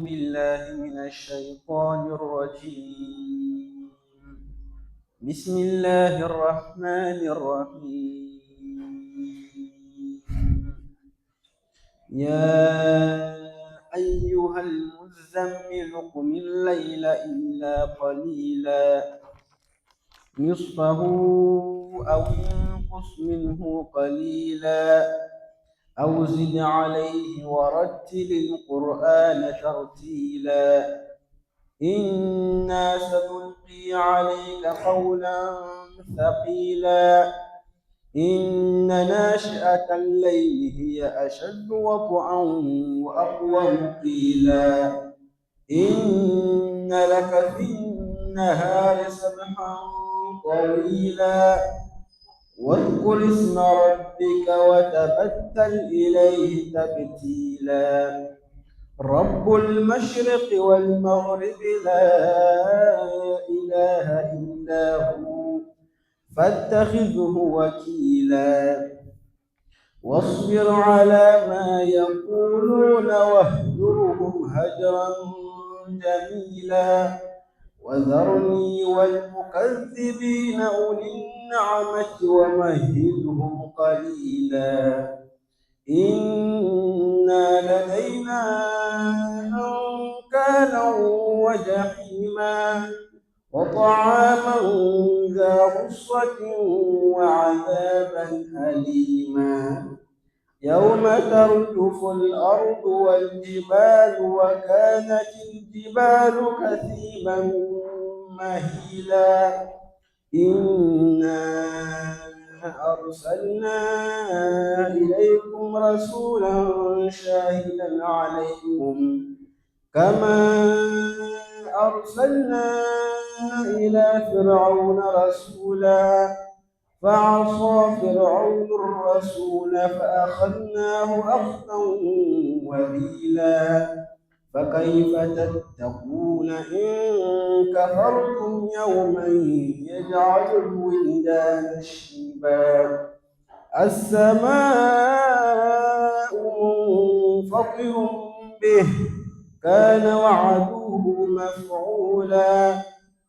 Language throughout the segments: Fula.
بالله من الشيطان الرجيم. بسم الله الرحمن الرحيم. يا أيها المزمل قم الليل إلا قليلا نصفه أو انقص منه قليلا أو زد عليه ورتل القرآن ترتيلا إنا سنلقي عليك قولا ثقيلا إن ناشئة الليل هي أشد وطئا وأقوم قيلا إن لك في النهار سبحا طويلا واذكر اسم ربك وتبتل إليه تبتيلا رب المشرق والمغرب لا إله إلا هو فاتخذه وكيلا واصبر على ما يقولون واهجرهم هجرا جميلا وذرني والمكذبين أولي النعمة ومهلهم قليلا إن لدينا أنكالا وجحيما وطعاما ذا غصة وعذابا أليما يوم ترجف الأرض والجبال وكانت الجبال كثيبا مهيلا إنا أرسلنا إليكم رسولا شاهدا عليكم كما أرسلنا إلى فرعون رسولا فعصى فرعون الرسول فأخذناه أخذا وبيلا فكيف تتقون إن كفرتم يوما يجعل الولدان شيبا السماء منفطر به كان وعده مفعولا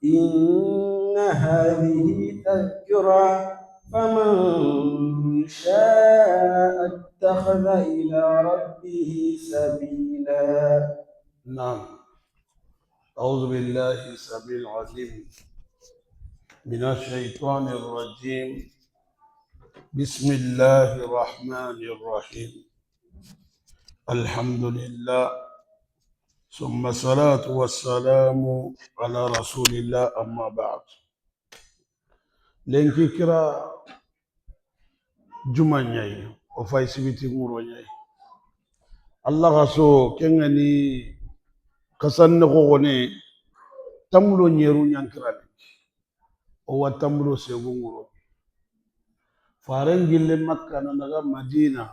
إن هذه تذكرة فمن شاء اتخذ إلى ربه سبيلا. نعم. أعوذ بالله السميع العليم من الشيطان الرجيم. بسم الله الرحمن الرحيم. الحمد لله ثم الصلاة والسلام على رسول الله أما بعد. لنكي كرا جمعني وفايسبتي موروني الله غسو كنغني كسن نغوني تملو نيرو نيانكراني o tamro segunguro faran gille makka na naga madina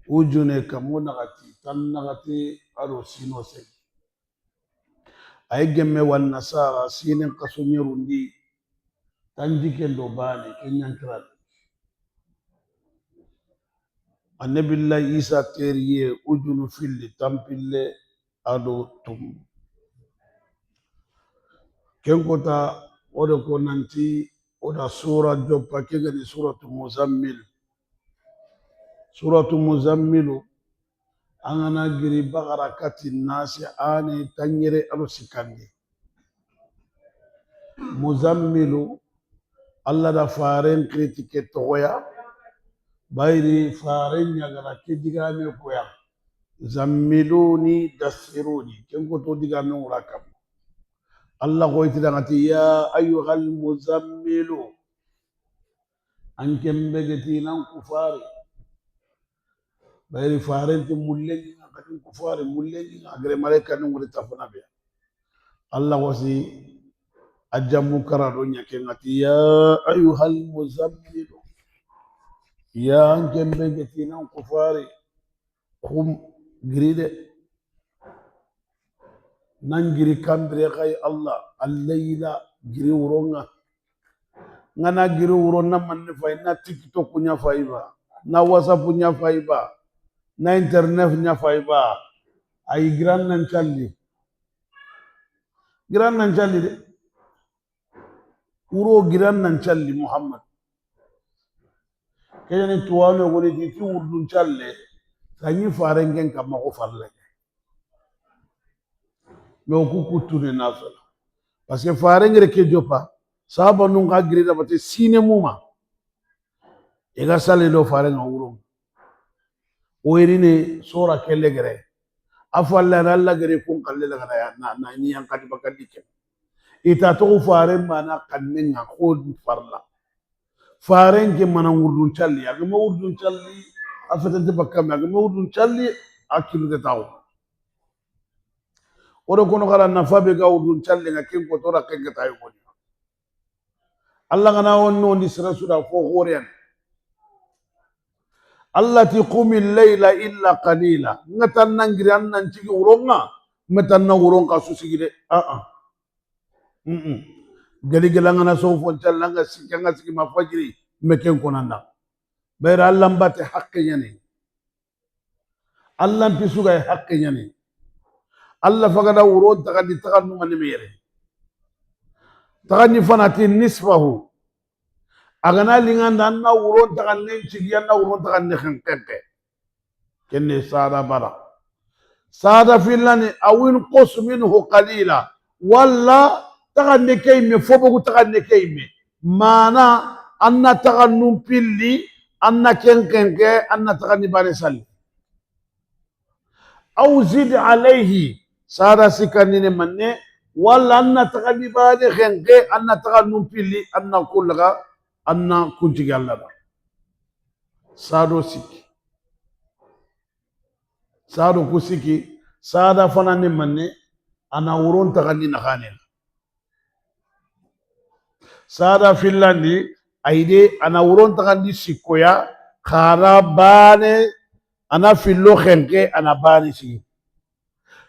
ujune kamo nagati tan nagati aro sino se ay gemme wan nasara sinen kasonyerundi tanji kendo bane kenyan kral annabillah isa teriye ujunu filli tampille ado tum kenkota odo ko nanti oda sura joppa kegani suratu muzammil. Suratu muzammilu angana giri bagara kati nasi ani tanyere alo sikandi. Muzammilu Allah da faren kritike toya bayri faren nyagara kidigame koya zammiluni dasiruni kenko to digame urakam Allah ko itidangati ya ayyuhal muzammilu ankem begeti nan kufari bayri farenti mullengi ngakati kufari mullengi ngagre malaika nunguri tafuna be Allah wasi ajamu karado nyake ngati ya ayuhal muzammil ya ankem begeti nan kufari kum gride nan giri kambire kay Allah al-layla giri uronga ngana giri uronna manne fay na tiktok nya fayba na whatsapp nya fayba na internet nya fayba ay giran nan calli de wuro giran nan calli muhammad kayani tuwano goni ti wurdun calle sanyi farengen kamma ko farle me ku kutune nasala parce que farengere ke jopa saba nun ka girida bate sine muma e ga sale do farenga wuro o yerine sora kelle gere afalla alla gere kun kalle la na ni yan kadi bakadi ke ita to faren mana kannen ga ko farla faren ke mana wurdun calli aga ma wurdun calli afata bakam aga ma wurdun calli akilu de taw odo kono kala nafa be ga wurdun calli ga ken ko tora ken ga tayo ko Allah gana wonno ndi sira suda fo horiyan allati qumil layla illa qalila ngatan nangiri annan cigi wuronga metan na wuron ka susigi de gali gelanga na so fon callanga sikanga sigi ma fajiri meken konanda bayra Allah mbate hakke nyane Allah pisuga hakke nyane Allah fagada wuron tagadi tagannu ngani mere tagani fanati nisfahu agana linganda anna wuron tagannen cigi anna wuron taganne khenke kenne sada bara sada fillani awin qus minhu qalila walla taganne kayme fobogu taganne kayme mana anna tagannum pilli anna kenkenke anna taganni bane salli aw zid alayhi sada sikanine manne walla anna taganni bane khenke anna tagannum pilli anna kullaga anna kuntigi Allah da sado siki sado kusiki sada fanani manne ana wuron taganni nakhane sada fillandi aide ana wuron taganni sikkoya khara bane ana fillo khenke ana bane sigi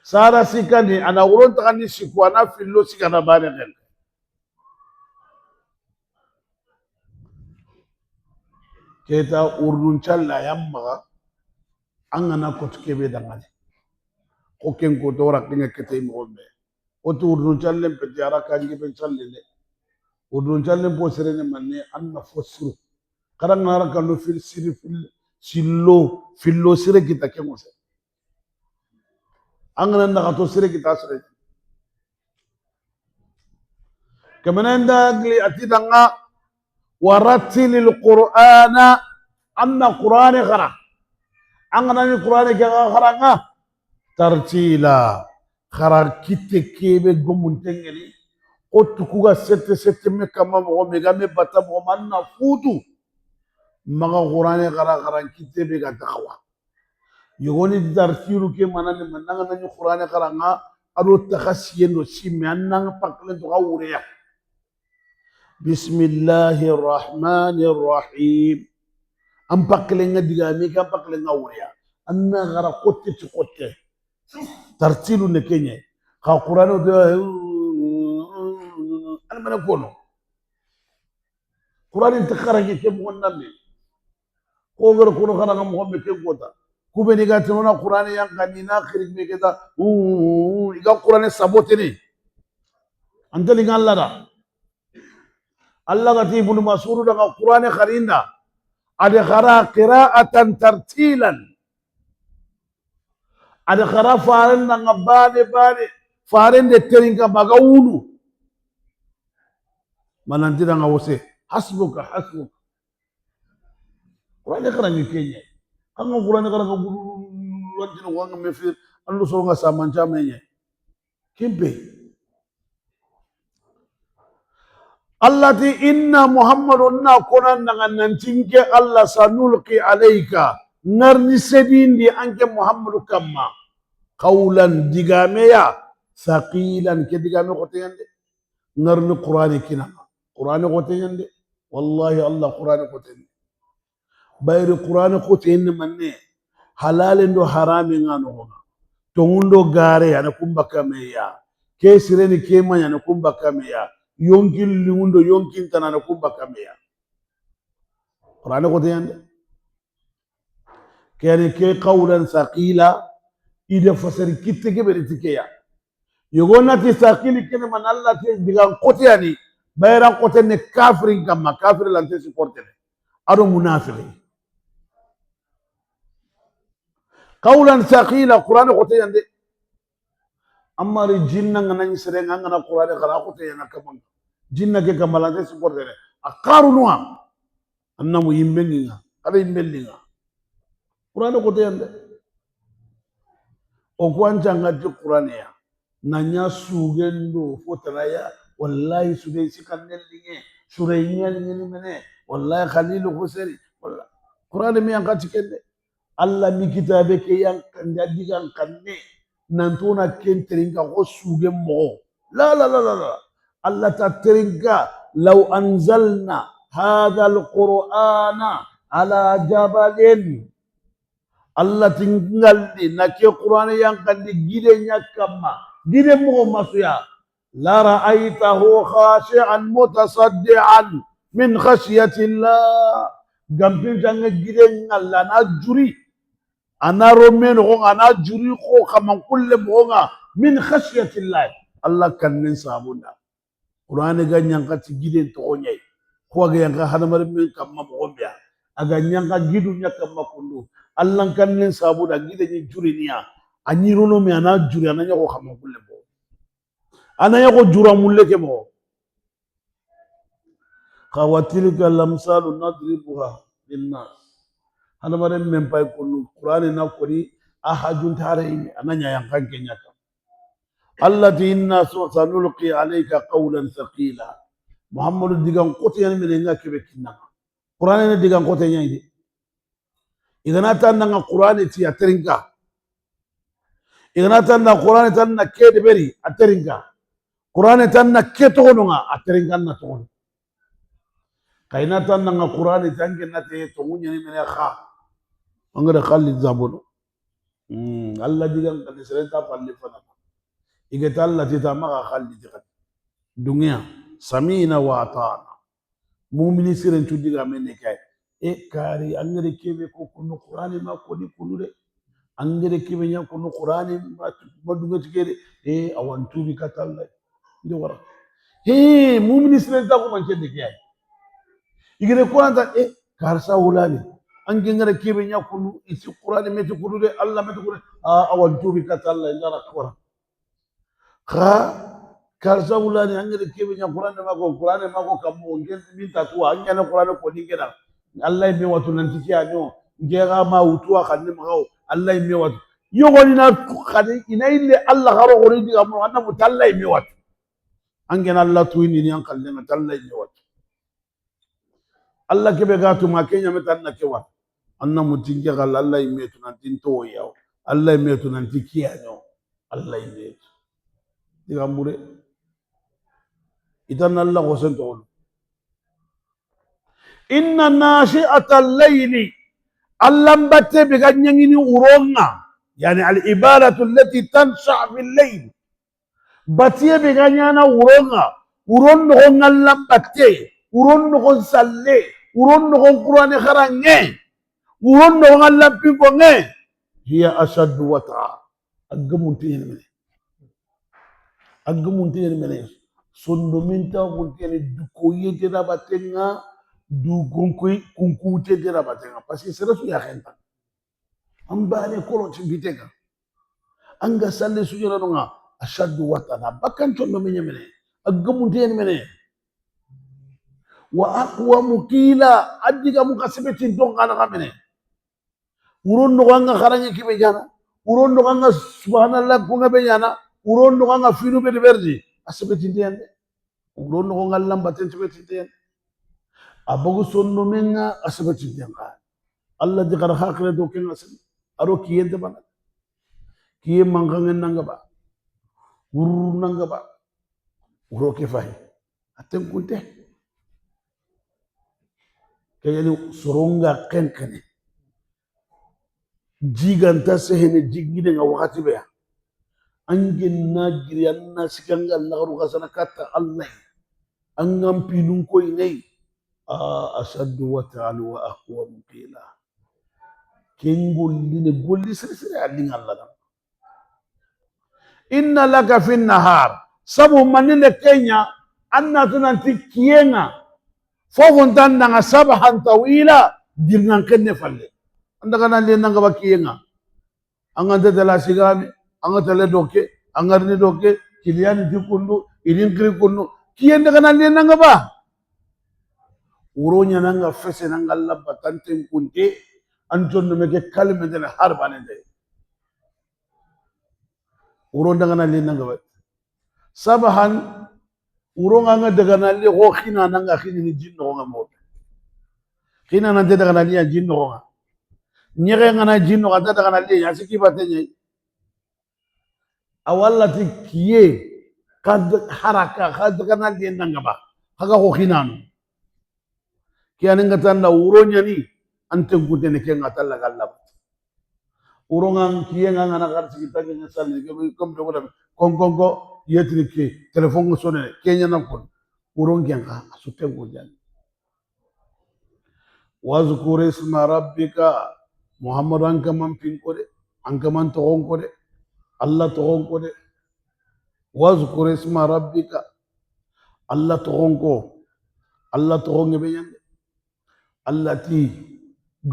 sada sikani ana wuron taganni sikko ana fillo sikana bane khenke keta urdun challa yamma angana kotu kebe dangane ko ken ko tora kinga kete mo be o to urdun challe pe tiara kanji ben challe le urdun challe po serene manne anna fosru karan ngara kanu fil siri fil fillo sire kita ke mose angana na to sire kita sire kemenenda gli atidanga warattilil qur'ana anna qur'ani khara angana ni qur'ani ke kharanga tartila khara kitte kebe gomuntengeli otu kuga sette me kama mo me game bata mo manna futu maga qur'ani khara kitte be ga takwa yogoni tartilu ke manane mananga ni qur'ani kharanga ado takhasiyendo simme annanga pakle to gawreya bismillahir rahmanir rahim am pakle ngadiga mi ka pakle ngawreya anna gara kotte ci kotte tartilu ne kenye ka qur'ano do an mana kono qur'ani takharage ke mo namme ko gar kono khana mo be ke gota kube ni ga tona qur'ani yang kanina khirik me ke da iga qur'ani sabote ni antali ngalla da Allah ga ti ibn mas'ud da qur'ani kharinda ada khara qira'atan tartilan ada khara faran na ngabane bane faran de teringa magawulu manantira ngawose hasbuka qur'ani khara ni kenye anga qur'ani khara ga bulu wantino wanga mefir andu so nga samancha menye kimpe allati inna muhammadun na konan nan tinke Allah sanulqi alayka narni sedindi anke muhammadu kamma qawlan digameya thaqilan ke digame khoteyande narni qur'ani kina qur'ani khoteyande wallahi Allah qur'ani khoteyande bayri qur'ani khoteyande manne halalen do harami ngano hoga tongundo gare yana kumbaka meya ke sireni ke manya na kumbaka meya yonkin limundo yonkin tanana kumbaka meya qur'ani khoteyande kene ke qawlan thaqila ida fasari kitte ke beri tikeya yogona ti sakili kene man Allah te diga kote ani bayran kote ne kafirin kamma kafir lan te supporter ado munafiqi qawlan thaqila qur'an kote yande amma ri jinna ngana sere ngana qur'an qara kote yana kamang jinna ke kamala te supporter akaru nuwa annamu yimbenga ada yimbenga qur'an kote yande o kwanchanga ti qur'an ya nanya sugendo fotanaya wallahi sudai sikanellinge suraynyal ngini mene wallahi khalilu husari wallahi qur'an mi angati kende alla mi kitabe ke yang digan kanne nantona ken teringa ko sugen mo la alla ta teringa law anzalna hadha alqur'ana ala jabalin Allah tinggal di nak Quran yang kan digidenya kama gide mo masuya la ra'aitahu khashi'an mutasaddian min khasyatillah gampin janga gide ngalla na juri ana romen ko ana juri ko kama kulle mo nga min khasyatillah Allah kan nin sabunda Quran ga nyanga ti gide to nyai ko ga yang hadamar min kama mo biya aga nyanga gidu nyaka makundu Allah kan nin sabu da gida ni juri niya anyi rono mi ana juri ana yako khama kulle bo ana yako jura mulle ke bo qawatilka lamsalu nadribuha linnas ana bare men pay kullu qur'ani na ko ni ahajun taraymi ana nya yang kan kenya ka allati inna sanulqi alayka qawlan thaqila muhammadu digan qote yan mi ngake be kinna qur'ani ne digan qote nyai igana tan nga qur'ani ti ateringa igana tan na qur'ani tan na kede beri ateringa qur'ani tan na keto nga ateringa na to kaina tan nga qur'ani tan ke na te to munya ni mena kha angara khalli zabuno Allah digan kan serenta palle fana igata Allah ti ta ma khalli digan dunya samina wa atana mu'mini siren tu diga menne kay e kari angere kebe ko kunu qur'ani ma ko ni kunu de angere kebe nya kunu qur'ani ma dunga tikede e awantu bi katalla ndi wara he mu'mini siren ta ko man kende kay igere qur'an ta e karsa wulani ange ngere kebe nya kunu isi qur'ani meti kunu de Allah meti kunu awantu bi katalla ngara kwara kha karsa wulani angere kebe nya qur'ani ma ko kammo ngel min tatuwa anya na qur'ani ko ni geda Allah me watu nanti kiya no ngera ma wutuwa kanni magaw Allah me watu yogoni na khadi ina ille Allah garo gori diga mo anna mutalla me watu angena Allah tuini ni an kalle na talla me watu Allah kebe gatu ma kenya metan na kewa anna mutinge gal Allah me tu nanti to yaw Allah me tu nanti kiya no Allah me diga mure itan Allah ko sento inna nashi'atal layli allam batte be ganyangini uronga yani al ibadatu allati tansha fil layl batte be ganyana uronga uron no ngallam batte uron no salle uron no qur'an kharange uron no ngallam pingo nge hiya ashaddu wata aggumunti mene sondo minta kuntene dukoyete na batenga du kunkute de la batenga parce que c'est su ya khenta ambane kolo timbitega anga salle su jona nga ashaddu watana bakan tondo mene aggumunti mene wa aqwa mukila adiga mukasibeti don kana mene uron no nga kharanya kibe jana uron no nga subhanallah ko ngabe jana uron no nga finu be verdi asibeti ndiyande uron no nga lamba tentibeti ndiyande abugu sonno menga asibeti ndiyanga Allah di kar hakre do ken asib aro kiyente bana kiye mangangen nanga ba ur nanga ba uro ke fahi aten kunte kayani soronga kenkane jiganta sehene jigide nga wakati be angin na giri anna sikanga Allah ru kasana kata Allah angam pinun ko inai ashaddu wa ta'ala wa aqwa qila ken golli ne golli sere adin Allah inna laka fi nahar sabu manine kenya anna tunanti kiyenga fofon tan nanga sabahan tawila dirnan kenne falle anda kana le nanga ba kiyenga angante dala sigami angate le doke angarni doke kiliyani dikundu idin kiri kundu kiyende kana le nanga ba uronya nanga fese nanga labba tanten kunte anton meke kalme dele harbane de uron daga na le nanga ba sabahan uronga nga daga na le ho khina nanga khini ni jinno nga mo khina nan daga na le jinno nga nyere nga na jinno ga daga na le ya siki batenye awalla ti kiye kad haraka kad daga na le nanga ba haga ho khina no kiyani nga tanda uronya ni ante gudde ne kenga talla galla uronga kiye nga na gar siki tagi nga salli comme do wala kon yetri ke telephone sone kenya na kon uronga nga asute gudde wazkur isma rabbika muhammad anka man pinkode anka man togonkode allah togonkode wazkur isma rabbika allah togonko allah togonge be nyande allah ti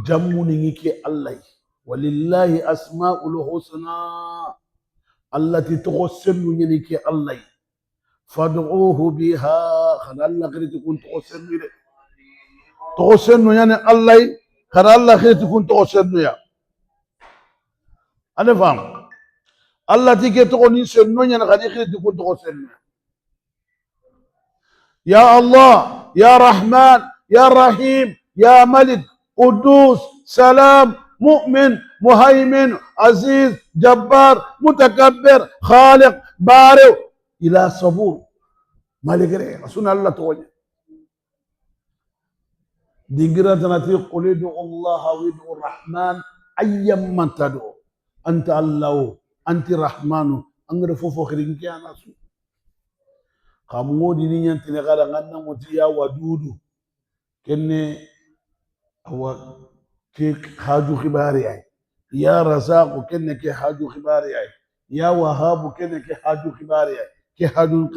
jammuni ngike allah walillahi asmaul husna allah ti togo sennu nyani ke allah fad'uhu biha khana allah kiriti kun togo sennu de togo sennu yani allah kada allah kiriti kun togo sennu ya ane fam allah ti ke togo ni sennu nyani khadi kiriti kun togo sennu ya allah ya rahman ya rahim ya malik قدوس سلام مؤمن مهيمن عزيز جبار متكبر خالق بارئ الى صبور مالك رسول الله توجه دينغرا تناتي قل ادعوا الله وادعوا الرحمن ايما تدعو انت الله انت الرحمن انغر فوفو خرين كيانا سو خامودي ني نتي غادا غنا موتيا ودودو كني هو كي حاجو خباري يا رزاق كنك حاجو خباري يا وهاب كنك حاجو خباري كي حاجو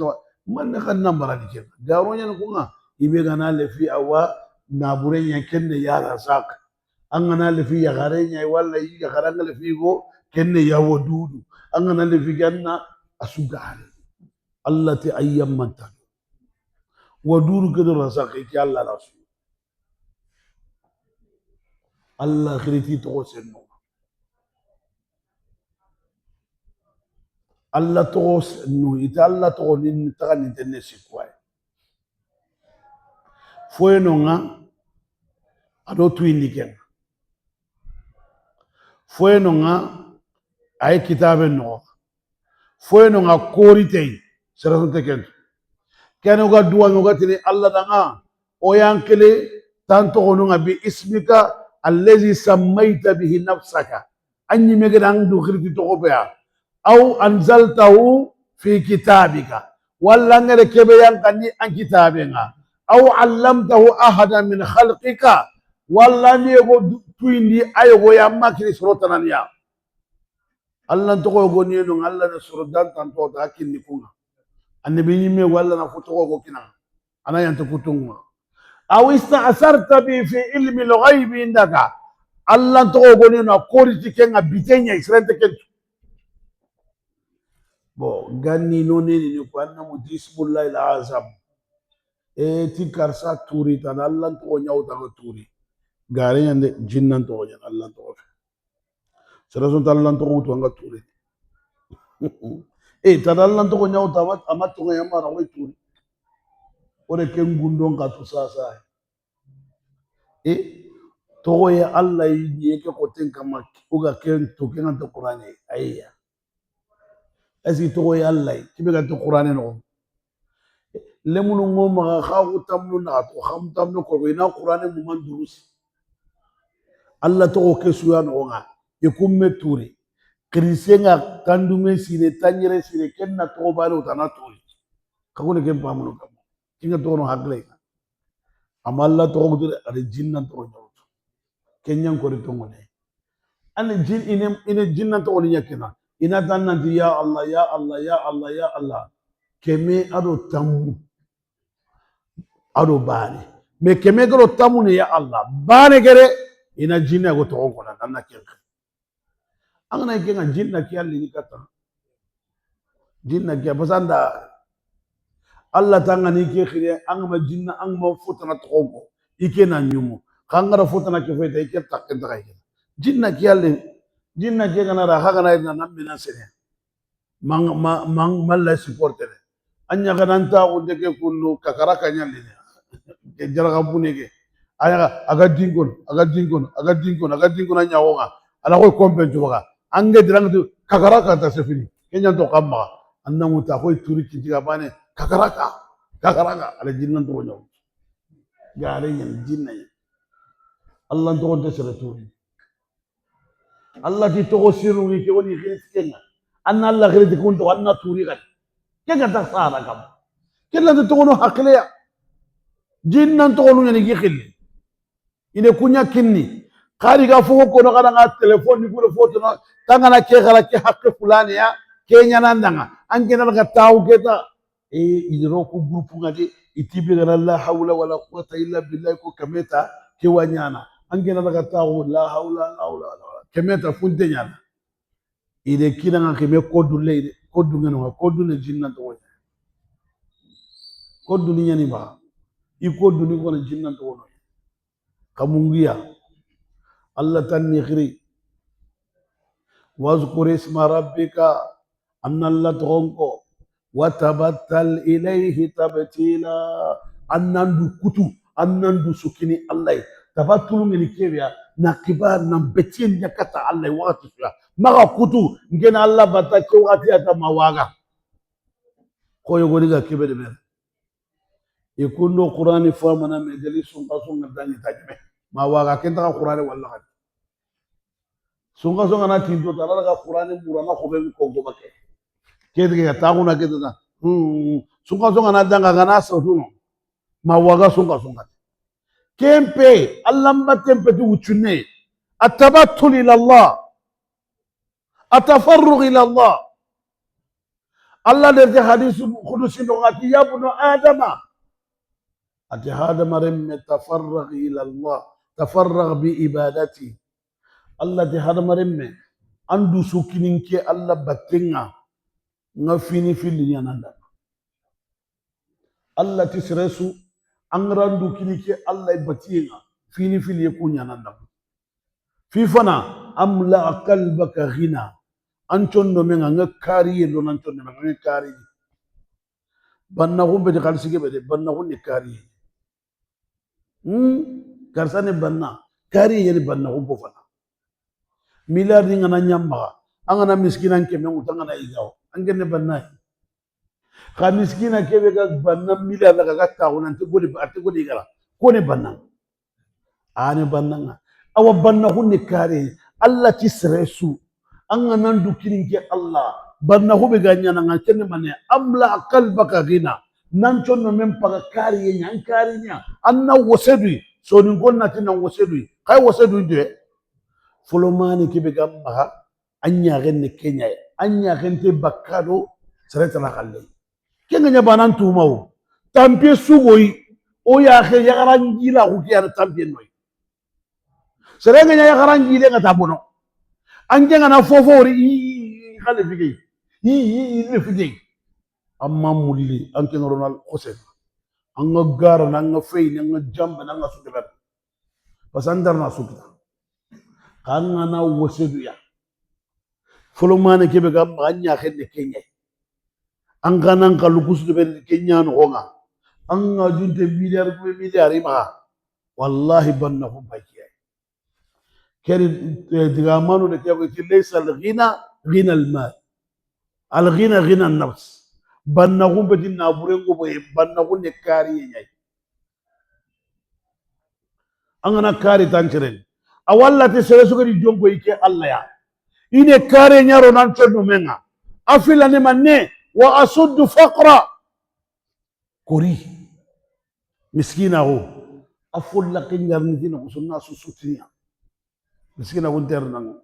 من خن نمبر دي كده دارون ينكونا يبي غنا لفي اوا نابورين كن يا رزاق انغنا لفي يا غارين ولا يا غران لفي go كن يا ودود انغنا لفي جنة اسوغال الله تي ايام من ودود كده رزاق يا الله رسول Allah khiriti togo senno Allah togo senno ita Allah togo nin taga nin tenne sikwai foyeno nga ado tuindi ken foyeno nga ay kitabe no foyeno nga koritei serasunte ken kene ga duwa nga tini Allah danga o yankele tanto ono nga bi ismika الذي سميت به نفسك أني مجران دخلت تقبيا أو أنزلته في كتابك ولا نركب ينقني عن كتابنا أو علمته أحدا من خلقك ولا نيغو تويندي أيغو يما كري سروتنا نيا الله تقول غنينو الله نسردان تنتو تاكين نكونا النبي يمي ولا نفوتو كنا أنا ينتكوتونغ أو استأثرت به في علم الغيب عندك الله تقولون أنا كورتي كنا بيتيني إسرائيل كنت بو غني نوني نقولنا مجسم الله العظيم تكرسا توري تان الله تقولنا وتقول توري غارين عند جنان تقولنا الله تقول سرسون الله تقول تقول توري تان الله تقولنا وتقول أما تقولنا ما نقول توري ore ken gundon ka to sasa togo ya Allah yi ke ko ten kama uga ken to ken to qur'ani ayya asi togo ya Allah kibe ga to qur'ani no lemunu ngoma ga ku tamnu na to kham tamnu ko ina qur'ani mu man durus Allah togo ke suya no nga e kumme turi krisenga kandume sine tanyere sine ken na to balo tana turi kakune ken pamuno kam kinga tono hagle amma Allah togo dire ade jinnan to nyawto kenyan ko to ngone ane jin ine jinnan to woni yakina ina tan nanti ya Allah ya Allah ya Allah ya Allah keme ado tammu ado bane me keme garo tammu ne ya Allah bane gere ina jinna go to ko nan na ken angana kenga jinna ki alli ni kata jinna ki basanda Allah tanga ni ke khire angama jinna angama futana to ko ike na nyumu kangara futana ke fete ike takke takai jinna ki alli jinna ke kana ra kana ina namina sene mang malla supporter anya kana ta o deke kullu kakara kanya lini ke jaraga bunege aya aga dingon aga dingon anya wonga ala ko kompen tuwa ange dirang tu kakara kata sefini kenya to kamma anna muta ko turi kintiga bane kakara ala jinnan to nyaw gare nyen jinna Allah to on tesere turi Allah ti to siru ni ke woni khriskenga anna Allah khirti kun to anna turi kan kega ta sara kam kella to no hakleya jinnan to no ni khilli ine kunya kinni kari ga fuko ko no kana nga telephone ni kule foto no tanga na ke kala ke hakke fulani ya ke nyana ndanga anke na ga taw keta e idro ko groupe ngadi itibi ga la hawla wala quwwata illa billah ko kameta ke wanyana anke na ga taw la hawla la hawla kemeta funte nyana ide kina nga keme kodu leide kodu ngeno kodu ne jinna to wona kodu ni nyani ba I kodu ni ko ne jinna to wona kamungia Allah tanni khiri wazkur isma rabbika anna Allah tonko watabattal ilayhi tabtila annandu kutu annandu sukini Allah tabattul ngeni kebya na kibar na betien yakata Allah wakati fila maga kutu ngena Allah bata ko wakati ata mawaga koyo goriga kebe de ben ikundo qur'ani famana medeli sunga sunga dani tajme mawaga kenta qur'ani wallahi sunga sunga na tinto tara ga qur'ani burana khobe ko gobake kede ga tauna kede na sunga sunga na danga gana sautuno mawaga sunga sunga kempe Allah mbatempe tu uchune atabattul ila Allah atafarrugh ila Allah Allah de hadith qudusi no ngati ya bunu adama ati hadama remme tafarrugh ila Allah tafarrugh bi ibadati Allah de hadama remme andu sukininke Allah battenga ngafini fili nyananda Allah tisresu angrandu kinike Allah batienga fini fili kunyananda fifana amla qalbaka ghina anton no menga ngakari lo nanton no menga ngakari banna gumbe de kalsige be de banna gunni kari karsane banna kari yeli banna gumbo fana miladi ngana nyamba angana miskinan ke mengu tangana igaw angene banna ka miskina kebe ga banna milada ga ta wonan te godi gara ko ne banna ane banna awa banna gunni kari Allah ti sresu angana ndukirin ke Allah banna hube ganyana ngakene mane amla qalbaka gina nan chonno men paga kari yenya an kari nya anna wosedu so ni gonna tin wosedu kay wosedu de folomani kibe gamma anya genne kenya anya gente bakkado sereta na kalle kenga nya banan tumaw tampe sugoi o ya khe ya garangila ku kiya tampe noy serenga nya ya garangile ngata bono anjenga na fofori khale figay ni figay amma mulli anke ronal hossein anga gara nanga fey nanga jamba nanga sukaba pasandar na sukta kanga na wosedu ya fulumane kebe gam anya khenne kenya anga nan kalukusu be kenya no honga anga junte milliard ma wallahi banna hum bakiya keri diga manu de kebe laysa al ghina ghina al mal al ghina ghina an nafs banna gumbe dinna burengo boy banna gunne kari nyai angana kari tanchiren awalla te sere suko di jongo ike Allah ya ine kare nyaro nan chodo menga afila ne manne wa asuddu faqra kori miskina ho afulla kingar ni dina kusunna susutia miskina gunter nan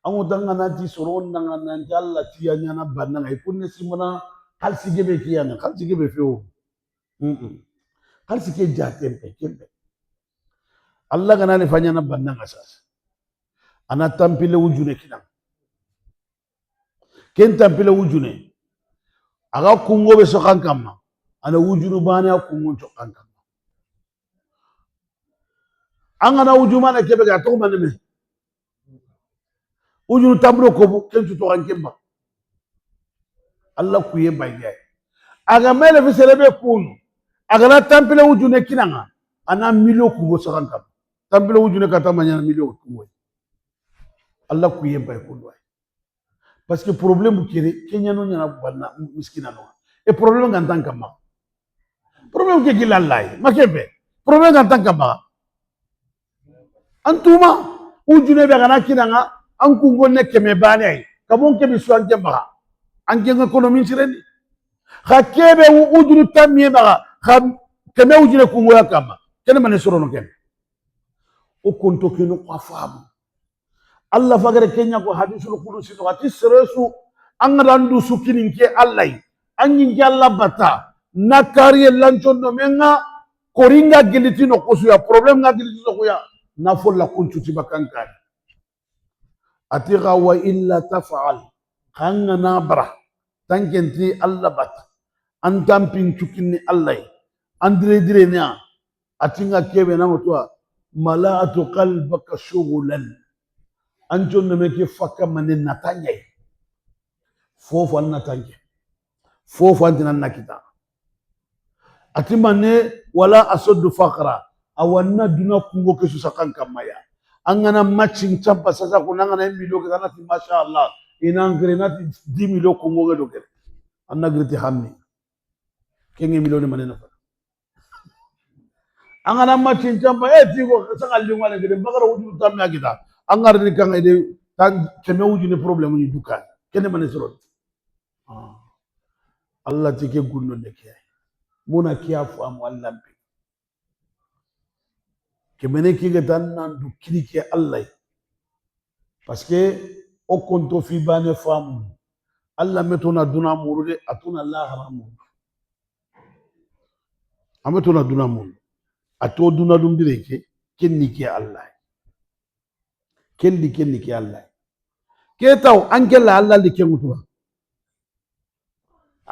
ango danga nanti soron danga nanti Allah tiyanya na bananga ipunne simana kalsi gebe kiyana kalsi gebe feo kalsi ke jatempe kembe Allah gana ne fanya na bananga sasa ana tampile wujune kinan ken tampile wujune aga kungo be sokan kamma ana wujunu bani a kungo sokan kamma angana wujumana kebe ga to manne me wujunu tambro ko ken to kan kemba Allah kuye bayya aga mele fi serebe kun aga na tampile wujune kinanga ana milio kungo sokan kamma tampile wujune kata manya milio kungo Allah kuye bay kun way parce que problème kéré kenya no nyana banna miskina no e problème gantan kamma problème ke gilalay makebe problème gantan kamma antuma ujune be gana kinanga an kungonne keme bane ay kamon kebe suan jamba an ke économie sirendi kha kebe ujunu tamie ba kha keme ujune kungo ya kama kene mané sorono ken o konto kenu qafamu Allah fagare kenya ko hadisul qudusi no ati seresu an randu sukinin ke Allah an yin Allah bata nakari lanchon no menga koringa gilitino kosu ya problem nga gilitino ko ya na folla kuncuti bakankani ati wa illa taf'al khanga nabra tankenti Allah bata an tampin cukinni Allah an dire nya ati nga kebe na mutwa mala'atu qalbaka shughlan an jonne meke fakka manen natanya fofo an natanya fofo an dinan nakita ati manne wala asuddu faqra awanna duna kungo kesu sakan kamaya angana matching champa sasa kunanga milio ke kana masha Allah inangre nati 10 milio kungo ke doke anna griti hamni kenge milio ne manena fa angana matching champa tigo sanga lingwale ngere bagara wudu tamya kita angar ni kanga de tan keme wuju ne problème ni duka kene mané soro Allah tike gunno de ke muna kiafu am wallambe kemene kiga tan nan du kirike Allah parce que o konto fi bane famu Allah metona duna murude atuna Allah haramu ametona duna muru ato duna dum direke kenni ke Allah kenni ke Allah ke taw ankela Allah li kengutu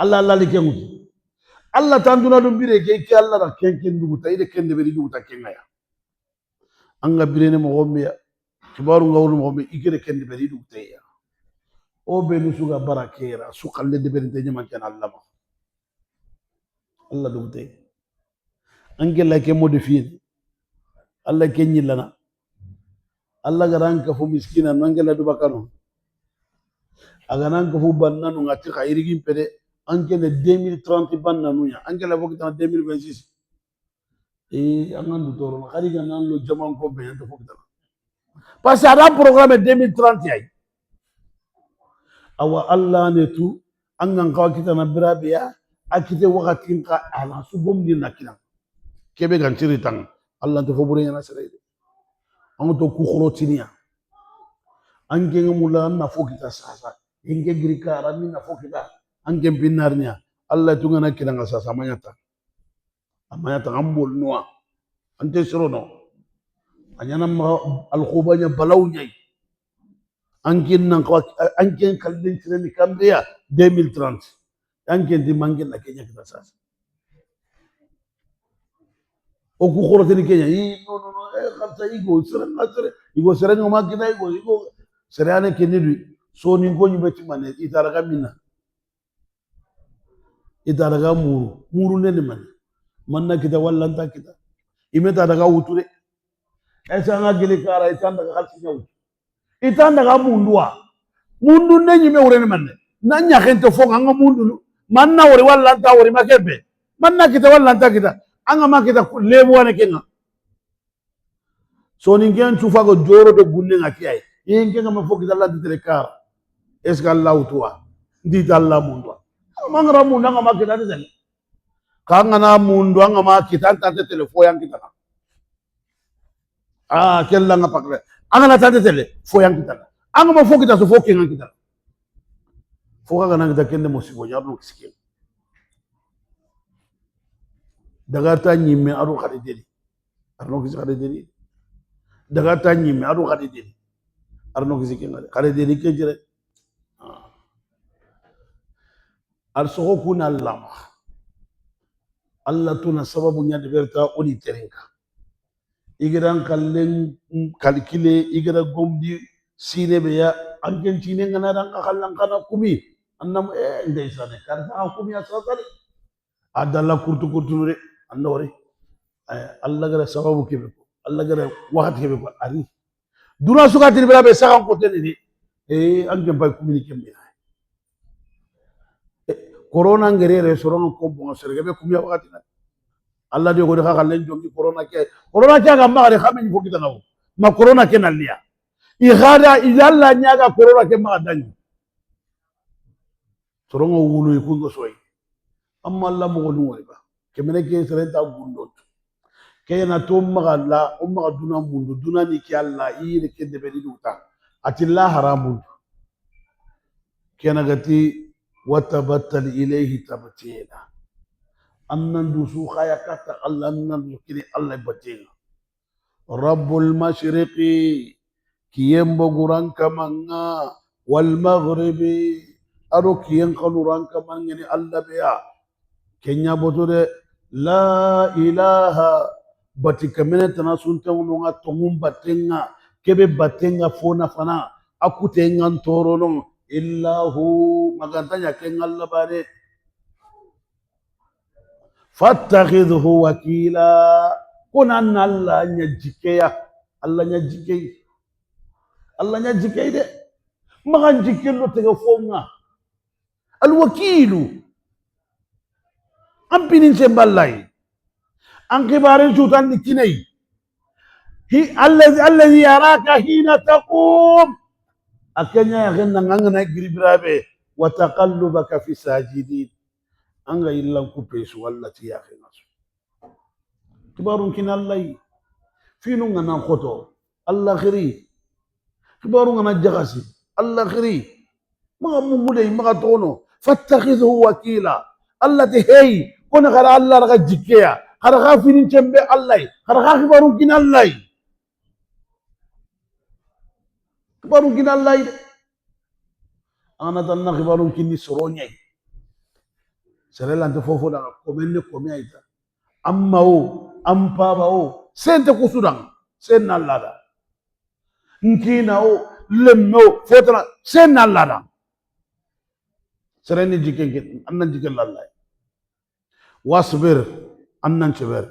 Allah li kengutu Allah tan duna dum direke ke Allah da kenken duguta ide kende beri duguta kengaya anga birene mo gombe kibaru ngawru mo gombe igere kende beri du teya o be nu suga barakera su kalle de beri tenya man kan Allah ma Allah du te angela ke modifier Allah ke nyilana Allah garan ka fu miskina angela du bakano aganan ka fu bannanu ngati khairigin pede angela 2030 bannanu ya angela bokita 2026 angan du toro khari ganan lo jaman ko be to fokita parce que ada programme 2030 ay awa Allah ne tu angan kawa kita na birabiya akite wakatin ka ala su bomni nakina kebe gan tang Allah to fobure yana sere an to ku khorotinia ange ngamula na fokita sasa inge grika rami na fokita ange binarnya Allah tu ngana kila ngasa samanyata amanyata ambol noa ante sorono anyana alkhubanya balawnyai ankin nan ko ankin kallin tireni kambia 2030 ankin di mangin na Kenya kita sasa o ku khoroteni Kenya no khalta igo sere ngoma kita igo sere ane kenidu so ni ko nyibeti mane itaraga mina itaraga muru ne man manna kita wallanta kita imeta daga wuture esa nga gili kara itanda daga khalsi nyawu itanda daga mundu ne nyime urene manne nanya khente fonga nga mundu manna wori wallanta wori makebe manna kita wallanta kita anga makita lebu wane kenga so ni ngen chufa go joro de gunne nga kiyai yenge nga mafoki dalla di telekara eska Allah utwa ndi dalla mundu mangara mundu nga makita de kanga na mundu nga makita tante telefo yang kita kella nga pakle anga na tante tele fo yang kita anga ma fo kita so fo kenga kita fo ga nan kita kende musibo nyarno kiske daga ta nyimme aro khade dedi arno kisi khade dedi daga ta nyimme aro khade dedi arno kisi kenga khade dedi ke jere ar sogo kuna lama Allah tuna sababu nya de berta odi terenka igiran kallen kalkile igara gomdi sine be ya angen cine ngana dan kallan kana kumi annam ndeysane karta kumi asakari adalla kurtu kurtu re annore Allah gara sababu kebe ko Allah gara wahat kebe ko ari duna suka tiribira be sakan ko teni angen bay kumi kembe corona ngere restaurant ko bon sergebe kumi wakati na Allah de ko de kallen jongi corona ke ga magare khamen ko kita nawo ma corona ke nalia ihada idalla nyaga corona ke ma danyi sorongo wulu ko go soy amma Allah mo gonu wayba kemene ke serenta gundot ke na to magalla o maga duna mundu duna ni ki Allah ire ke de beli duta atilla haramun kena gati watabattal ilayhi tabtila annan dusu khaya kata Allah nan kini Allah batina rabbul mashriqi kiyembo guran kamanga wal maghribi aro kiyen kanuran kamanga ni Allah beya kenya botore la ilaha bati kamene tana sunta ununga tongun batenga kebe batenga fona fana akutenga ntorono illa hu magantanya kenga Allah bare fattakhidhu wakila kuna Allah nyajikeya Allah nyajikey de magan jikelo tege fonga al wakilu ampinin semballai an kibarin sutan dikinai hi alladhi yaraka hina taqum akenya ganna ngana gribrabe wa taqallubaka fi sajidin anga illan kupesu wallati ya khinas kibarun kin Allah finu ngana khoto Allah khiri kibarun ngana jagasi Allah khiri maga mumulay maga tono fattakhidhu wakila Allah te hey kona khara Allah raga jikeya khara khafinin chembe Allah khara kibarun kin Allah kibarun kin Allah ana tanna kibarun kin ni soronyai serelante fofo da komenne komiaita amma o ampaba o sente kusudang sen nallada nkina o lemno fotana sen nallada sereni jiken annan jiken lallai wasbir annan cheber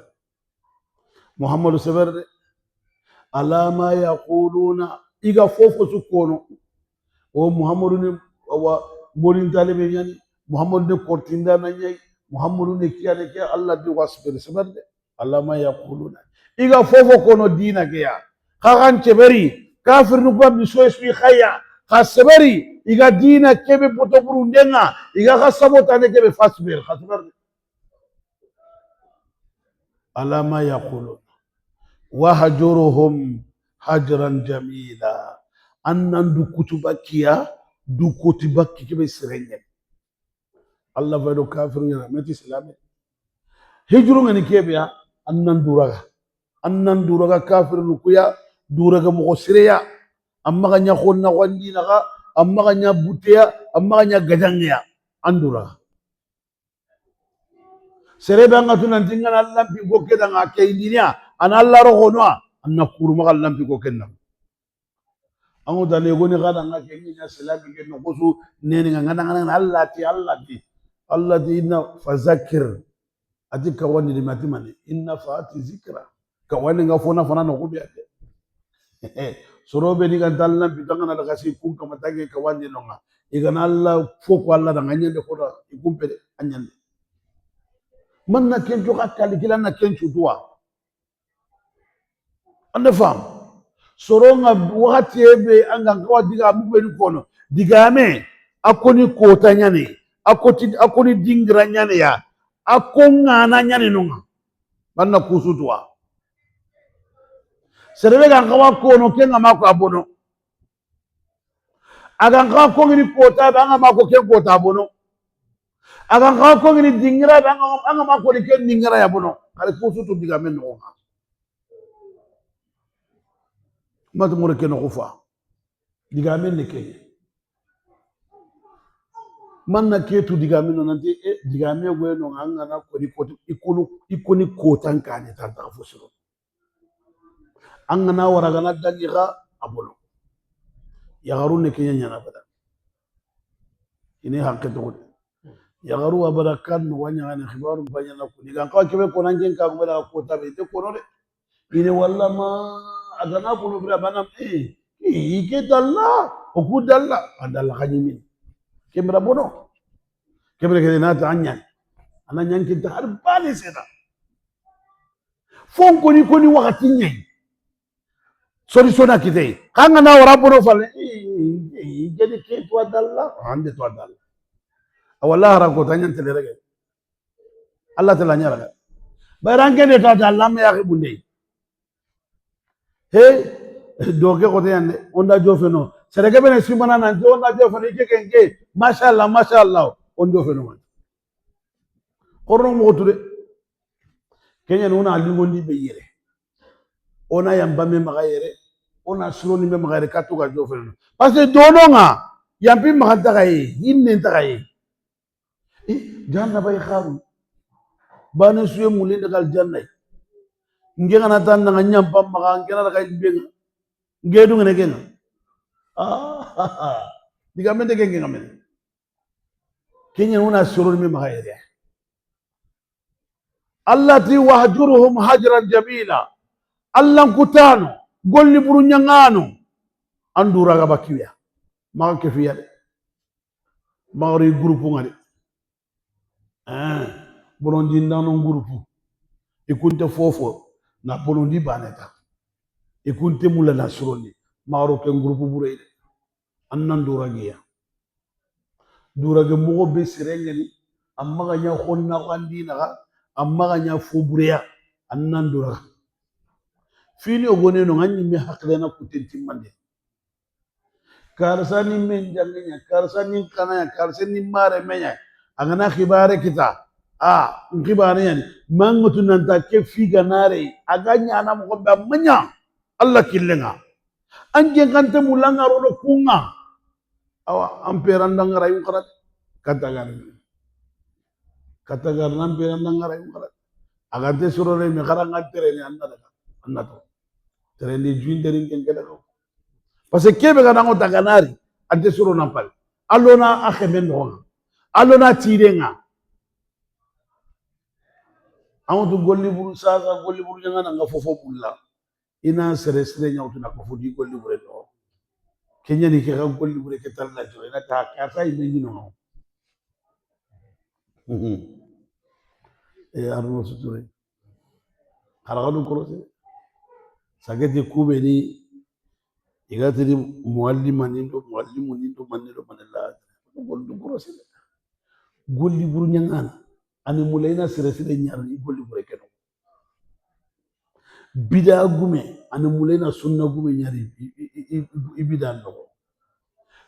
muhammadu seber ala ma yaquluna iga fofo sukono o muhammadu ni wa morin talibe yani muhammadu ne kortinda na nyai muhammadu ne kiyane ke Allah di wasbir sabande Allah ma yaquluna iga fofo kono dina ke ya khagan cheberi kafir nu bam ni so eswi khaya khasberi iga dina kebe poto burundenga iga khasabota ne kebe fasbir khasbar Allah ma yaquluna wahjuruhum hajran jamila annan du kutubakiya du kutubaki kebe sirenye Allah faydo kafiru yana meti islami hijru ngani kebiya annan duraga kafiru nukuya duraga mo sireya amma ganya khonna wandi naga amma ganya buteya amma ganya gajangya andura sereba ngatu nan tingana Allah bi gokke da ngake indinya an Allah ro gonwa anna kurma Allah bi gokke nam ango dale goni gada ngake indinya islami ke no kusu neni ngana Allah ti Allah di inna fazakir ati kawani di matimani inna faati zikra kawani nga fona no kubi ate sorobe ni kan talna bitanga na kasi kun kama tage kawani nonga igana Allah foko Allah da nganyande koda ikumpe anyande man na kenjo kakali kila na kenjo dua ande fam soronga wakati ebe anga ngawa diga mube ni kono digame akoni kota nyane akoni dingira nyane ya akongana nyane nunga banna kusutwa serebe ga kawa kono kenga mako abono agan ka ko ngini kota banga ma ko ken kota bono agan ka ko ngini dingira banga ma ko ken dingira ya bono kare ko su to diga men no ma to more ken ko fa diga men ne ken man na ke tu diga men no nanti diga me go no anga na ko ikoni kotan ka ne ta ta fusuro anga na wara gana dagiga abono ya garu ne ken nyana bada ini hakke to ya garu abara kan no wanya ne khibaru banya na ko diga ka kebe ko nan jen ka ko da ko ta be te ko no de ini walla ma adana ko no bra banam ike dalla o ku dalla adalla kanyimi kemra bono kemra ke na ta anya ana nyanki ta har bani seda fon ko ni wakati nyai solution akite kanga na wara bono fale jadi ke to dalla ande to dalla awalla hara ko tanyan tele rege Allah tala nyara barange ne to dalla me yakhi bunde he doge ko tayande onda jofeno serege bene simana nan to onda jofeno ke kenke mashallah on jofeno man korno mo tude kenya nuna alingondi be yere ona yamba me magayere ona suroni me magayere katuga jofeno parce que dononga yampi maganta gaye yinne tagaye janna bay kharu bana suye mulin dagal janna ngenga na tan nga nyampa maga ngena daga benga ngedu ngene genga diga mende genga men kenya una suroni me magayere allati wahjuruhum hajran jamila allan kutano golli buru nyangano andura ga bakiya maga kefiya de magari groupe ngade bonondi nano groupe ikunte fofo na bonondi baneta ikunte mula na suroni magaro ken groupe bure de annan dura giya dura ge mogo be serengeni amma ga nya khonna kwandina ga amma ga nya fobureya annan dura fini ogone no ngani mi hakle na kutenti mande karsani men jangenya karsani kana karsani mare menya angana khibare kita khibare yani mangotu nanta ke figa nare aganya na mo be menya Allah killenga anje kante mulanga rodo kunga awa amperanda ngarayu karat katagar namperanda ngarayu karat agante surore me karanga tere ni annato tere ni juinderi ngel ko parce que kebe kana ngota ganari ante suro nampal allona akhemen no allona tirenga amutu golli buru sasa golli buru nyanga nga fofo bulla ina sere nyawtu na ko fudi golli buru no kenya ni ke ga golli buru ke talla jo ina ta ka sai me ni no arno suture haragadu korose sageti kubeni igatiri muallima nindo muallimu nindo manelo manella golli korose golli buru nyangana ani mulaina sere nyar ni golli buru ke no bida gume ani mulaina sunna gume nyari ibida no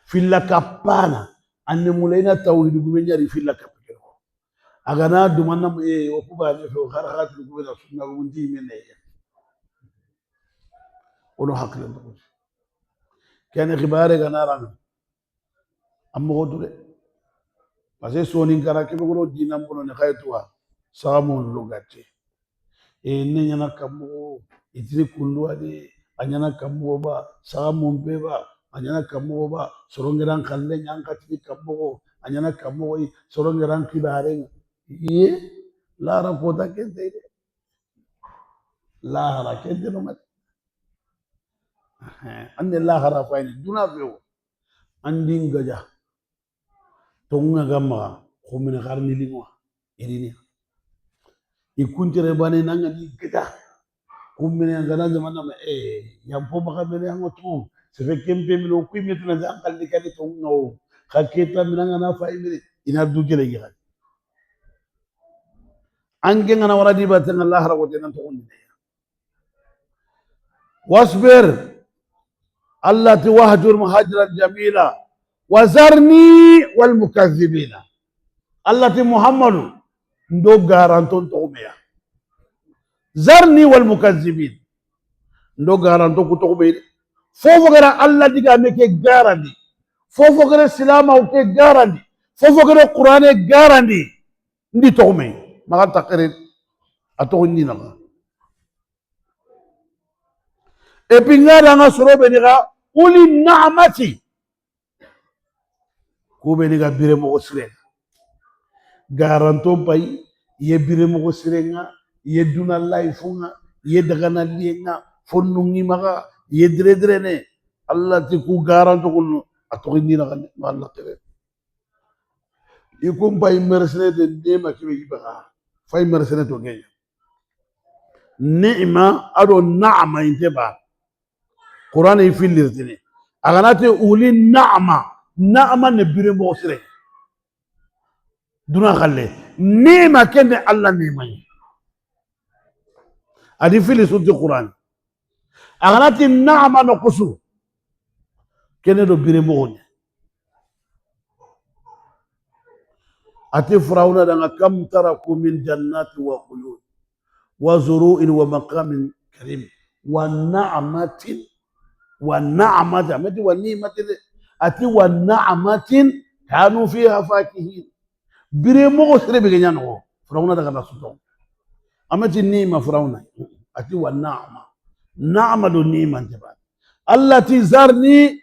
filla kapana ani mulaina tawhid gume nyari filla kapana agana dumanna o kuba ne fe kharhat gume na sunna gume ndi mene ono hakle ndo kene khibare ganara amma godure parce que soni kara ke go dinam bono ne khaytuwa samun lugati ne nyana kamo itri kundu ade anyana kamo ba samun beba anyana kamo ba sorongeran kalle nyanka ti kamo anyana kamo sorongeran kibare ye lara kota kente lara kente no mat ande lara fayni duna feo andin gaja tonga gamma khumina kharni lingwa irini ikuntere bane nanga ni geta kumina ngana zamana ma yampo baka mene hango tu se fe kempe mino kui metu na zankal dikani tonga o khaketa minanga na faimire ina dugele gira ange ngana wala di batanga Allah rawote nan to onni wasbir allati wahjur muhajiran jamila wazarni wal mukazzibina Allah ti Muhammadu ndo garanton tomeya zarni wal mukazzibin ndo garanto ku tobe fofo gara Allah diga meke garandi fofo gara silama o ke garandi fofo gara qur'ane garandi ndi tome maka takrir ato ni nanga e pingara nga sorobe diga uli na'mati ko be diga bire mo osre garanto pay ye bire mo osre nga ye duna life nga ye daga na lienga fonnungi maka ye dire ne Allah ti ku garanto kunu ato ni nanga Allah tere ikum pay mersene de nema kibe gibaga fay mersene to genya ni'ma ado na'ma inteba Quran yi filirtini aganate uli na'ma ne bire mo sire duna khalle ni'ma kende Allah ni'ma adi fili suti Quran aganate na'ma no kusu kende do bire mo ne ati firawna danga kam taraku min jannati wa quyun wa zuru'in wa maqamin karim wa na'matin amati wa ni'matin ati wa na'matin kanu fiha fakihin bire mo sire be ganyano firawna daga nasuto amati ni'ma firawna ati wa na'ma do ni'ma jaba allati zarni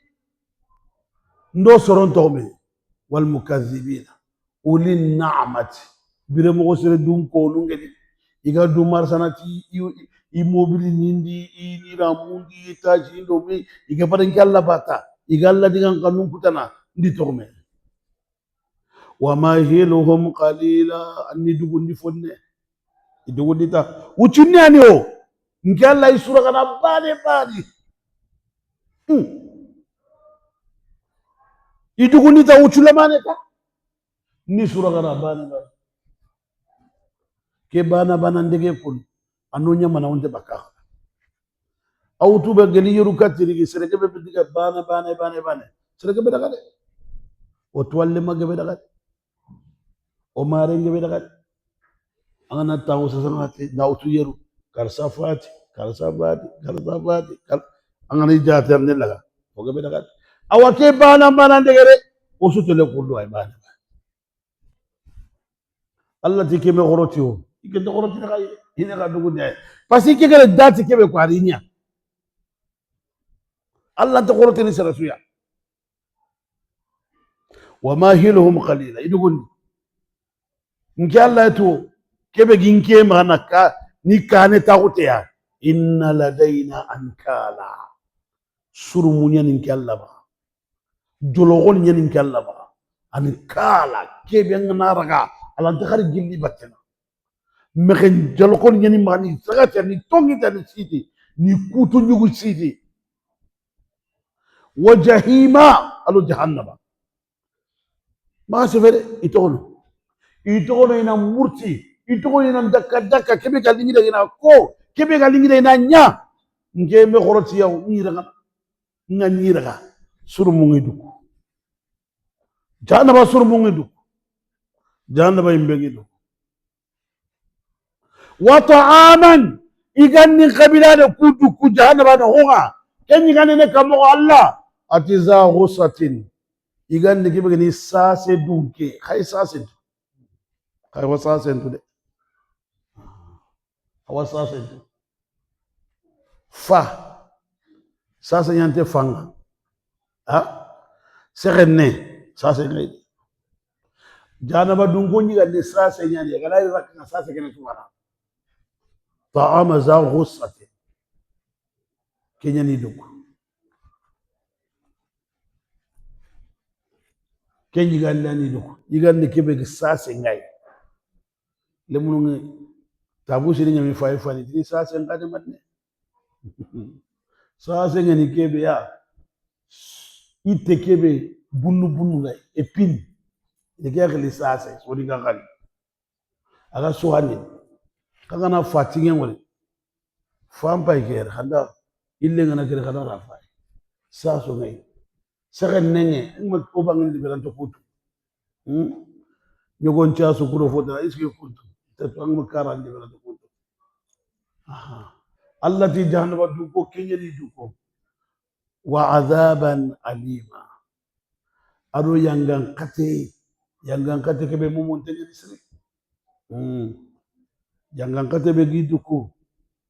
ndo soronto me wal mukazzibina uli na'mati bire mo sire dum ko lungedi iga dum marsanati immobili nindi iramundi taji ndo mi iga padan kala bata iga alla digan kanun kutana ndi togme wa mahiluhum qalila anni dugundi fonne idugundi ta ucinni ani o ngalla isura kana bade idugundi ta uculamane ta ni sura kana bade ke bana ndege kun anonya mana onte baka autu be geli yoru katiri gi sereke be diga bana sereke be daga de o tolle magge be daga o mare nge be daga angana tawo sasangati na utu yeru karsa fati angana jater ne laga o ge be daga awake bana ndege re o sutele ko do ay bana Allah ti keme goroti o ikende goroti daga ine ga dugu ne parce que kele dati kebe ko arinya Allah ta goroti ni sarasuya wa mahiluhum qalila idugun nki Allah to kebe ginke mana ka ni kane ta ya inna ladaina ankala surumunya ninki Allah ba jologon ninki Allah ba ankala kebe ngana raga alanta khari gilli batena meken jalokon nyani mani sagata ni tongi tani siti ni kutu nyugu siti wa jahima alu jahannama ma sefere itono ina murti itono ina daka kebe galingi da ina ko kebe galingi da ina nya nge me khoroti yaw ni raga surumungi duku jahannama surumungi duku jahannama imbengi duku wa ta'aman iganni qabila da kudu ku jahannama da honga kenyi ganne ne kamo Allah atiza ghusatin iganni kibe ni sase dunke khay sase khay wasase tude awasase fa sase yante fanga ha serenne sase ngai jahannama dunko nyi ganne sase nyani gala rakna sase kene tuwara طعام ذا غصة كينيا نيدوك كين يغان لا نيدوك يغان نكيبك ساسي نغاي لمنو تابوسي نيا مي فاي فاني تي ساسي نغادي ماتني ساسي نغي كيبي يا يتكيبي بونو غاي epin يغاغلي ساسي سوري غاغالي aga suhani kagana fatingen wale fampa iker handa ille ngana kere kana rafa saso ngai segen nenge ma ko bangin di beranto kutu nyogon cha su kuro fota iski kutu ta to ang karan di beranto kutu aha Allah ti jahannama du ko kenyani du ko wa azaban alima ado yangan kate kebe mumun tege disri yangan kate be gitu ko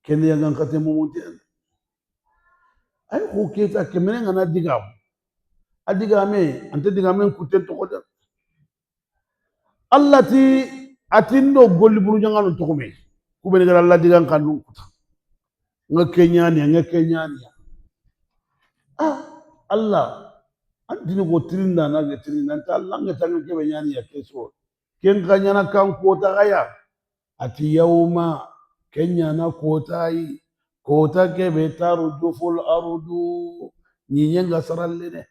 ken yangan kate mumun tege ay ko keta kemene ngana digam adigame ante digame kuten to ko Allah ti atindo golli buru jangano to ko me kubeni gara Allah digan kanu kuta nga kenyani ah Allah antini ko tirinda na ge tirinda ta Allah nga tangi ke benyani ya keso ken kanyana kan kota gaya ati yawma kenyana kota yi kota ke betaru juful arudu nyinyenga saralle ne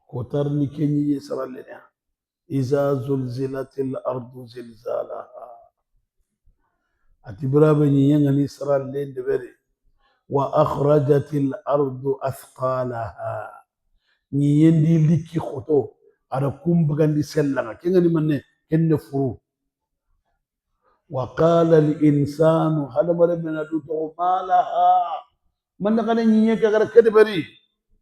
kotar ni kenyi saralle ne iza zulzilatil ardu zilzalaha ati brabe nyinyenga ni saralle ndebere wa akhrajatil ardu athqalaha nyiyendi likki khoto ada kumbagandi sellanga kengani manne kenne furu wa qala al insanu hada mare mena du to malaha man kana nyiye ka gara kedbari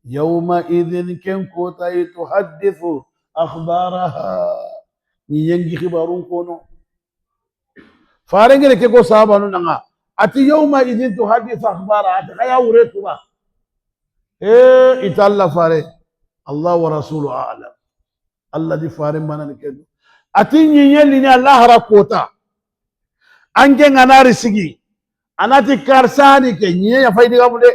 yawma idhin ken kota tuhaddithu akhbaraha nyiyengi khibarun kono farengere ke ko sabanu nanga ati yawma idhin tuhaddithu akhbaraha ati kaya uretuba italla fare Allah wa rasulu a'lam Allah di fare mana ni kedo ati nyinyeli ni Allah rakota ange nganari sigi anati karsani ke nyiye ya faidi gabude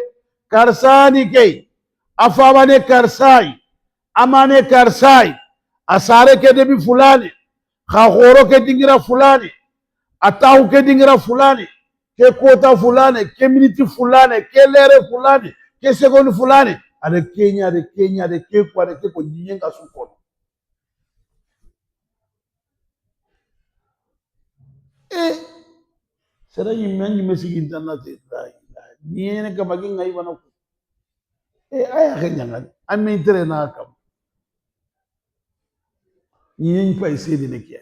karsani ke afabane karsai amane karsai asare ke debi fulani khagoro ke dingira fulani atahu ke dingira fulani ke kota fulani ke miniti fulani ke lere fulani ke sekondi fulani ade Kenya ade ke ko nyenga sukono sera yimme mesigi internet la nyene ka bagi ngai bana ko aya kenyanga amme tere na kam nyen pay sedi ne ke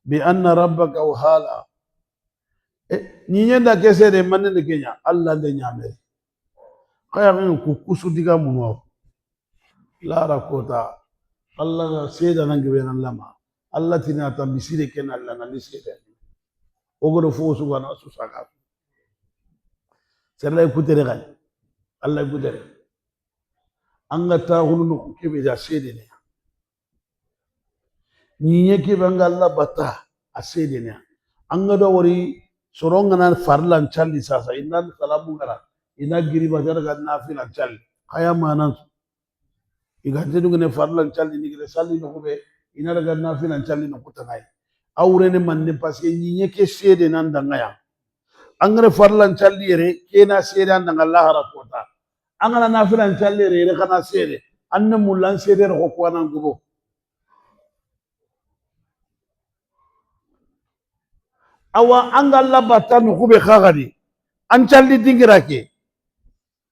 bi anna rabbaka hala nyen da ke sede manne ne kenya Allah de nyame kaya ngin ku kusu diga munwa la rakota Allah seda nangi be nan lama Allah tina tambisire ken Allah na lisede ogoro fosu bana su saka serla ikutere gal Allah ikutere anga ta hunu ke be da sede ne nyiye ke banga Allah bata asede ne anga do wori soronga nan farlan challi sasa inna salamu gara ina giri bazar ga nafila challi kaya manan igante dugune farlan challi ni gire salli no be ina daga nafila challi no kutanai awre ne manne paske nyiye ke sede nan dangaya angare farlan challi yere kena sede an danga Allah rakota angana nafila challi yere kana sede anne mullan sede ro ko nan gubo awa angalla batanu kube khagadi an challi dingira ke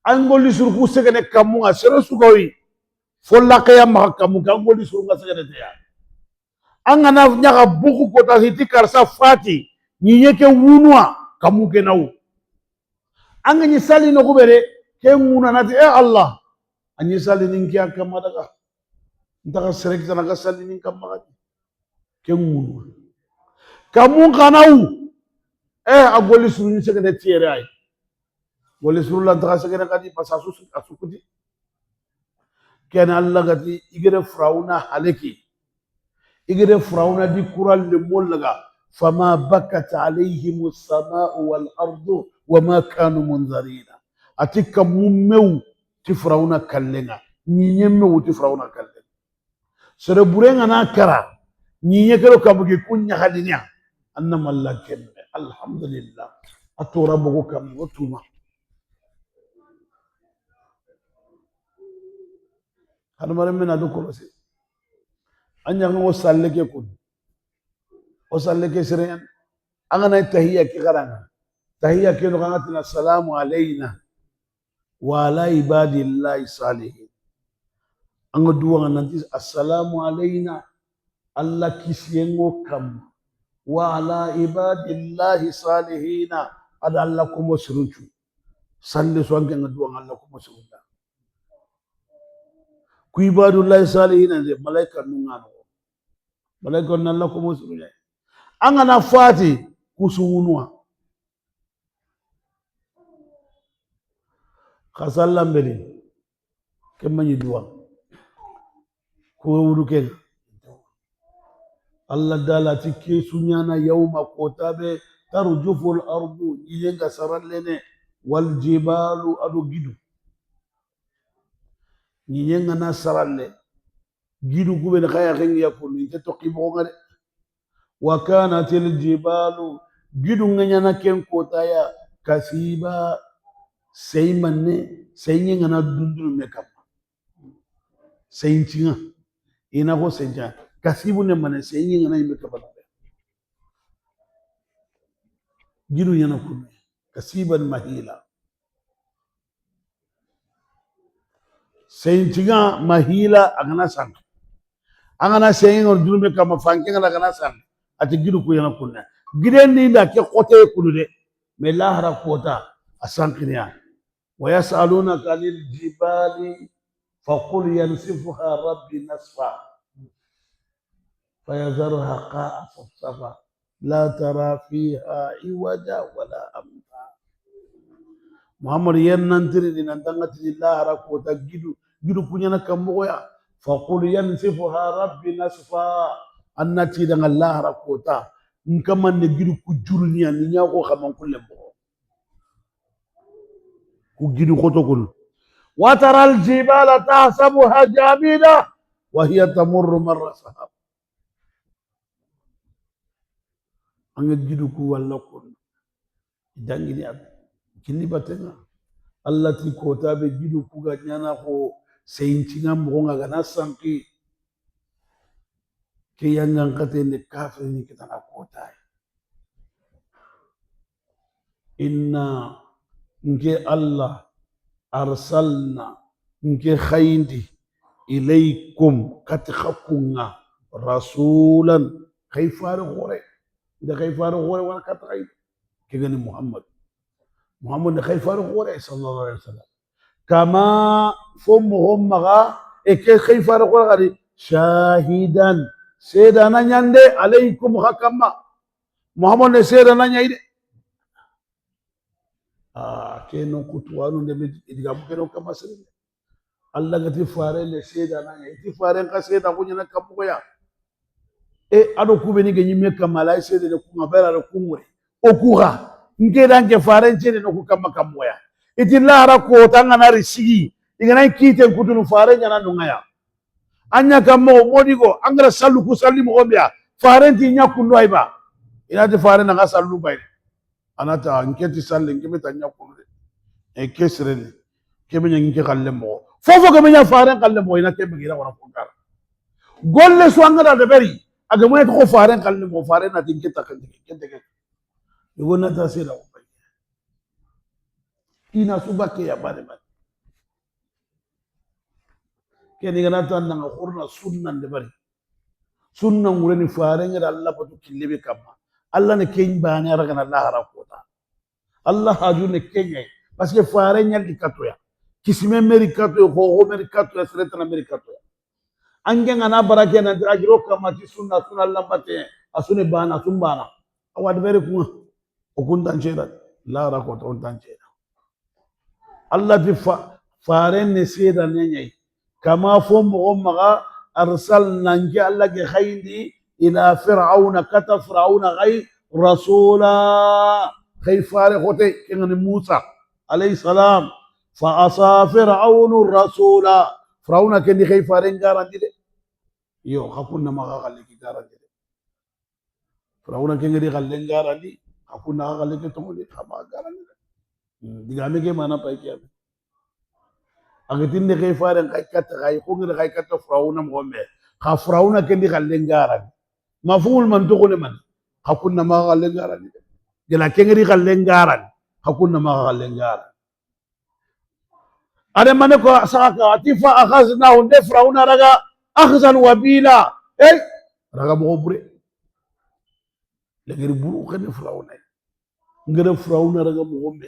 an golli surku segene kamunga sero sugoyi folla kaya ma kamu kan golli surku segene teya an gana nyaga buku kota hiti karsa fati nyiye ke wunwa kamu ke nawu an ganyi sali no kubere ke wuna nati Allah anyi sali ninki akama daga ndaka serek sana ka sali ninka magati ke wunwa kamu kanawu a golli surku segene tiere ay golli surku la ndaka segene kadi pasasu asukuti ken Allah gati igere frauna haleki igere frauna di kural le mollaga fama bakat alayhim as-samaa'u wal ardu wama kanu munzarina atika mummew ti frauna kallenga nyemmew ti frauna kallenga sere burenga na kara nyinye kero kabuge kunya halinya anna mallaken alhamdulillah atora bogo kam wotuma hadamare mena do ko se anya ngo salle ke kun o salle ke seren angana tahiyya ki garanga tahiyya ke no kana assalamu alayna وعلى عباد الله الصالحين anga duwa nanti assalamu alayna Allah kisiyengo kam wa ala ibadillahi salihina ada Allah kumo suruncu sande so anke nga duwa Allah kumo surunta ku ibadullahi salihina de malaika nungano malaika Allah kumo surunta anga na fati kusunwa khasallam beli kemanyi duwa ko wuruken Allah dala tike sunyana yawma kotabe tarjuful ardu iyenga sarallene wal jibalu adu gidu iyenga na saralle gidu kubel khaya khengi yakuni te toqibo ngade wa kanatil jibalu gidu nganyana ken kotaya kasiba seymanne seynga na dundul mekap seyntinga ina ko senja kasibu ne mane seynga na mekap gidu yana kunne kasiban mahila seyntinga mahila agana san angana seynga dundul mekap fankenga agana san ati gidu ku yana kunne giden ni da ke kote kulude me lahara kota asankiniya ويسألونك عن الجبال فقل ينسفها ربي نسفا فيذرها قاع صفصفا لا ترى فيها عوجا ولا أمتا محمد يننتري لننتنغت لله ركوتا جدو كنينا كمبويا فقل ينسفها ربي نسفا أنتي دن الله ركوتا نكمن جدو كجرنيا نياكو خمان كل مبو kugidu khotokul wa taral jibala tahsabuha jamida wa hiya tamurru marra sahab anga gidu ku walla kon dangini ab kini batenga allati kota be gidu ku ga nyana ko seyintinga mo nga gana sanki ke yangan kate ne kafir ni kitana kota inna nke Allah arsalna nke khayndi ilaykum katkhakunga rasulan khayfar gore da khayfar gore wan katay kegani Muhammad ne khayfar gore sallallahu alaihi wasallam kama fumuhum maga ke khayfar gore gadi shahidan sedana nyande alaykum hakama Muhammad ne sedana nyayde keno kutuwanu ndebe idigamu keno kama sirine Allah gati fare le seda nanya iti fare ka seda kunyana kabuko ya ado kubeni genyi meka malai seda de kungabera de kungure okuga ngeda nge fare nchede no kukama kabuko ya iti lara ko tanga na risigi ingana kite kutunu fare nyana nungaya anya kamo modigo angara salu kusalimu ombia fare nti nyakundu aiba inati fare na salu bai anata nketi salle ngebe tanya kunde kesrene kebe nyangi kalle mo fofo kebe nya faren kalle mo ina kebe gira wala funkara golle so angada de beri aga mo ko faren kalle mo faren na tinke takante kente yugo na ta sira ko ina subake ya bare bare keni gana tan na khurna sunnan de bari sunnan ngureni faren ngada Allah patu killebe kamma Allah ne keny bani araga na Allah harakota Allah haju ne kenya parce que fare nyal di katoya kisime meri katoya ho meri katoya sereta na meri katoya ange ngana barake na ajiro kama ti sunna Allah bate asune bana sumbana awad bere kuma okundan chera la rakota ondan chera Allah di fare ne seda nyai kama fom umma arsalna ngi Allah ge khayndi ila fir'auna kata fir'auna ghay rasula khayfare khote kengani Musa alayhi salam fa asa fir'aunu rasula fir'auna kendi khayfare garanti de yo hakunna maga galle ki garanti de fir'auna kendi galle garanti hakunna galle ke tongo de khama garanti digame ke mana pai kiya agitin de khayfare khaykata khay khungi khaykata fir'auna ngombe kha fir'auna kendi galle garanti mafhumul mantuq ne man hakunna ma galle garanti gela kengri galle garanti hakunna ma galle garanti ada mane ko saka atifa akhazna hunde Firauna raga akhzan wabila raga mo bure legeri buru kan Firauna ngere Firauna raga mo gombe